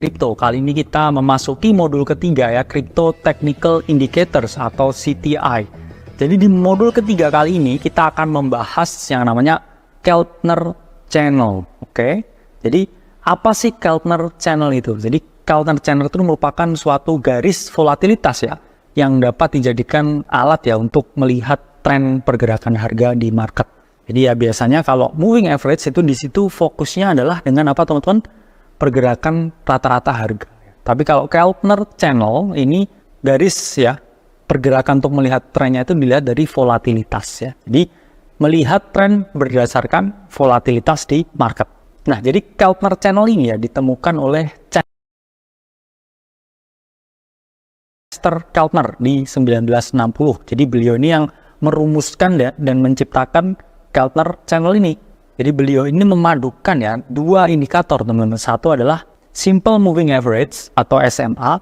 Kripto. Kali ini kita memasuki modul ketiga ya, Crypto Technical Indicators atau CTI. Jadi di modul ketiga kali ini kita akan membahas yang namanya Keltner Channel. Oke. Jadi apa sih Keltner Channel itu? Jadi Keltner Channel itu merupakan suatu garis volatilitas ya, yang dapat dijadikan alat ya untuk melihat tren pergerakan harga di market. Jadi ya biasanya kalau moving average itu di situ fokusnya adalah dengan apa teman-teman? Pergerakan rata-rata harga. Tapi kalau Keltner Channel ini garis ya, pergerakan untuk melihat trennya itu dilihat dari volatilitas ya. Jadi melihat tren berdasarkan volatilitas di market. Nah, jadi Keltner Channel ini ya ditemukan oleh Chester Keltner di 1960. Jadi beliau ini yang merumuskan ya dan menciptakan Keltner Channel ini. Jadi beliau ini memadukan ya dua indikator teman-teman. Satu adalah Simple Moving Average atau SMA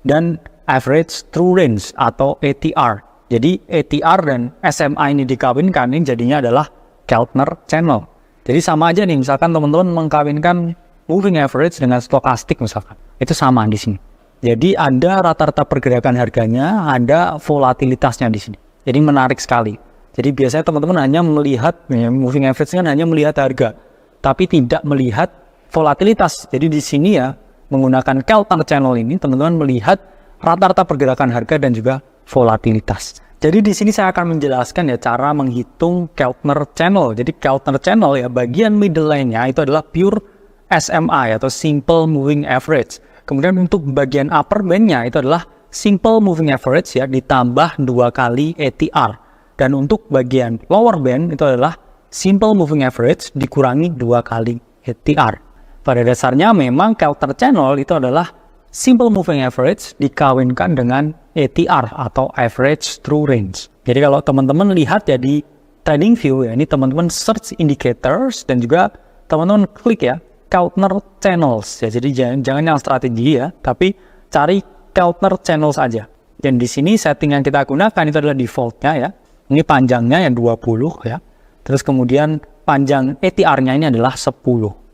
dan Average True Range atau ATR. Jadi ATR dan SMA ini dikawinkan, ini jadinya adalah Keltner Channel. Jadi sama aja nih, misalkan teman-teman mengkawinkan moving average dengan stokastik misalkan. Itu sama di sini. Jadi ada rata-rata pergerakan harganya, ada volatilitasnya di sini. Jadi menarik sekali. Jadi biasanya teman-teman hanya melihat, ya, moving average kan hanya melihat harga, tapi tidak melihat volatilitas. Jadi di sini ya, menggunakan Keltner Channel ini, teman-teman melihat rata-rata pergerakan harga dan juga volatilitas. Jadi di sini saya akan menjelaskan ya cara menghitung Keltner Channel. Jadi Keltner Channel ya, bagian middle line-nya itu adalah pure SMI atau Simple Moving Average. Kemudian untuk bagian upper band-nya itu adalah Simple Moving Average ya, ditambah 2 kali ATR. Dan untuk bagian lower band itu adalah Simple Moving Average dikurangi 2 kali ATR. Pada dasarnya memang Keltner Channel itu adalah Simple Moving Average dikawinkan dengan ATR atau Average True Range. Jadi kalau teman-teman lihat ya di TradingView ya, ini teman-teman search indicators dan juga teman-teman klik ya Keltner Channels ya. Jadi jangan yang strategi ya, tapi cari Keltner Channels aja. Dan di sini setting yang kita gunakan itu adalah defaultnya ya. Ini panjangnya yang 20 ya. Terus kemudian panjang ATR-nya ini adalah 10.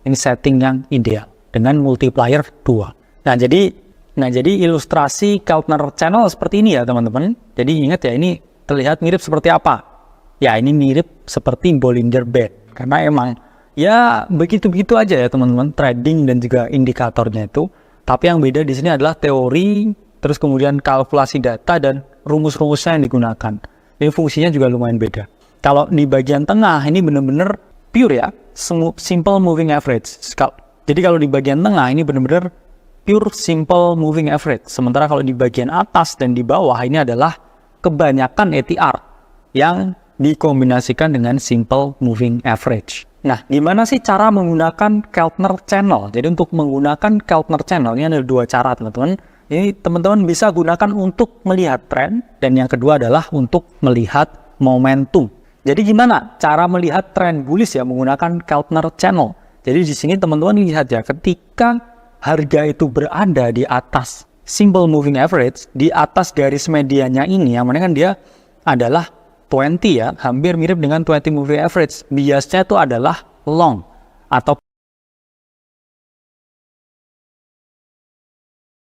Ini setting yang ideal dengan multiplier 2. Nah, jadi ilustrasi Keltner Channel seperti ini ya, teman-teman. Jadi ingat ya, ini terlihat mirip seperti apa? Ya, ini mirip seperti Bollinger Band. Karena emang ya begitu-begitu aja ya, teman-teman, trading dan juga indikatornya itu. Tapi yang beda di sini adalah teori, terus kemudian kalkulasi data dan rumus-rumusnya yang digunakan. Ini fungsinya juga lumayan beda. Kalau di bagian tengah ini benar-benar pure ya, simple moving average. Jadi kalau di bagian tengah ini benar-benar pure simple moving average. Sementara kalau di bagian atas dan di bawah ini adalah kebanyakan ATR yang dikombinasikan dengan simple moving average. Nah, gimana sih cara menggunakan Keltner Channel? Jadi untuk menggunakan Keltner Channel ini ada 2 cara, teman-teman. Ini teman-teman bisa gunakan untuk melihat tren, dan yang kedua adalah untuk melihat momentum. Jadi gimana cara melihat tren bullish ya menggunakan Keltner Channel? Jadi di sini teman-teman lihat ya, ketika harga itu berada di atas simple moving average, di atas garis medianya ini, yang mana kan dia adalah 20 ya, hampir mirip dengan 20 moving average. Biasanya itu adalah long atau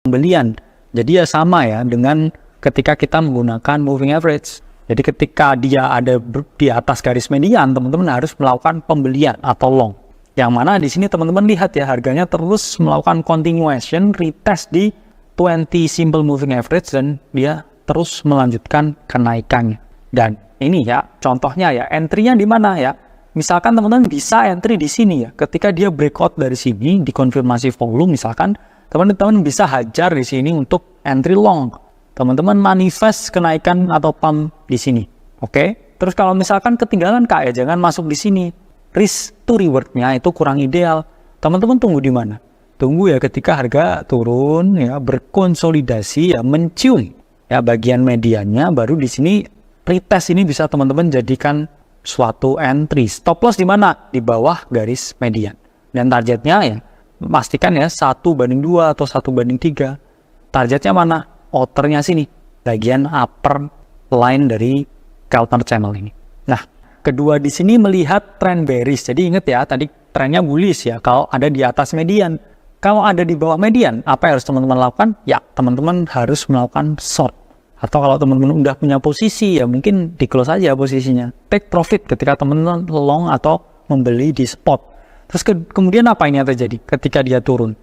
pembelian. Jadi ya sama ya dengan ketika kita menggunakan moving average. Jadi ketika dia ada di atas garis median, teman-teman harus melakukan pembelian atau long. Yang mana di sini teman-teman lihat ya, harganya terus melakukan continuation retest di 20 simple moving average dan dia terus melanjutkan kenaikannya. Dan ini ya contohnya ya, entry-nya di mana ya? Misalkan teman-teman bisa entry di sini ya. Ketika dia breakout dari sini dikonfirmasi volume misalkan, teman-teman bisa hajar di sini untuk entry long. Teman-teman manifest kenaikan atau pump di sini. Oke? Terus kalau misalkan ketinggalan Kak ya, jangan masuk di sini. Risk to reward-nya itu kurang ideal. Teman-teman tunggu di mana? Tunggu ya ketika harga turun ya, berkonsolidasi ya, mencium ya bagian mediannya, baru di sini retest ini bisa teman-teman jadikan suatu entry. Stop loss di mana? Di bawah garis median. Dan targetnya ya pastikan ya 1/2 atau 1/3. Targetnya mana? Outernya sini, bagian upper line dari Keltner Channel ini. Nah, kedua di sini melihat trend bearish. Jadi ingat ya, tadi trennya bullish ya kalau ada di atas median. Kalau ada di bawah median, apa yang harus teman-teman lakukan? Ya, teman-teman harus melakukan short. Atau kalau teman-teman udah punya posisi, ya mungkin di close aja posisinya. Take profit ketika teman-teman long atau membeli di spot. Terus kemudian apa ini yang terjadi ketika dia turun?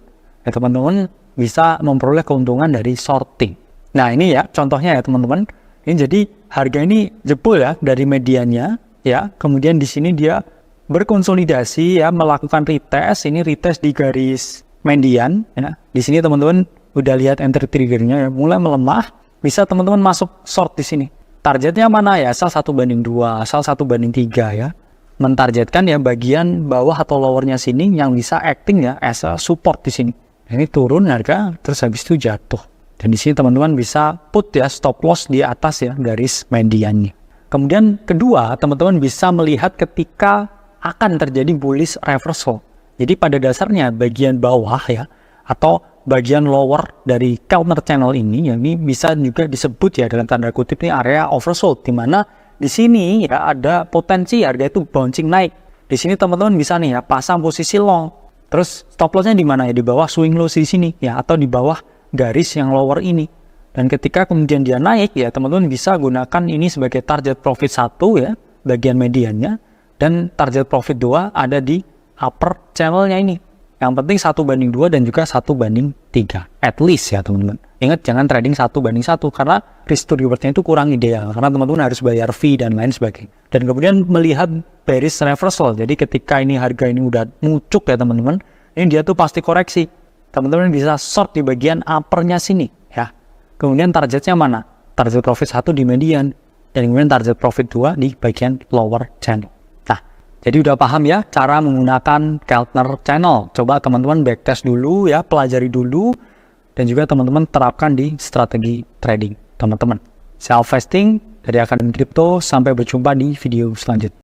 Ya, teman-teman bisa memperoleh keuntungan dari shorting. Nah, ini ya contohnya ya teman-teman. Ini jadi harga ini jebol ya dari mediannya, ya. Kemudian di sini dia berkonsolidasi ya, melakukan retest. Ini retest di garis median ya. Di sini teman-teman udah lihat entry triggernya ya, mulai melemah. Bisa teman-teman masuk short di sini. Targetnya mana ya? Sell 1/2, sell 1/3 ya. Mentargetkan ya bagian bawah atau lowernya sini yang bisa acting ya as a support di sini. Ini turun harga, terus habis itu jatuh. Dan di sini teman-teman bisa put ya stop loss di atas ya garis mediannya. Kemudian kedua, teman-teman bisa melihat ketika akan terjadi bullish reversal. Jadi pada dasarnya bagian bawah ya atau bagian lower dari counter channel ini, ya ini bisa juga disebut ya dalam tanda kutip ini area oversold, di mana di sini ya ada potensi harga itu bouncing naik. Di sini teman-teman bisa nih ya pasang posisi long. Terus stop lossnya di mana ya? Di bawah swing low di sini ya atau di bawah garis yang lower ini. Dan ketika kemudian dia naik ya teman-teman bisa gunakan ini sebagai target profit 1 ya bagian mediannya, dan target profit 2 ada di upper channelnya ini. Yang penting 1/2 dan juga 1/3 at least ya teman-teman. Ingat jangan trading 1/1 karena risk to rewardnya itu kurang ideal karena teman-teman harus bayar fee dan lain sebagainya. Dan kemudian melihat bearish reversal, jadi ketika ini harga ini udah mucuk ya teman-teman, ini dia tuh pasti koreksi. Teman-teman bisa short di bagian uppernya sini ya. Kemudian targetnya mana? Target profit 1 di median dan kemudian target profit 2 di bagian lower channel. Jadi udah paham ya cara menggunakan Keltner Channel. Coba teman-teman backtest dulu ya, pelajari dulu. Dan juga teman-teman terapkan di strategi trading teman-teman. Self-vesting dari Akademi Kripto, sampai berjumpa di video selanjutnya.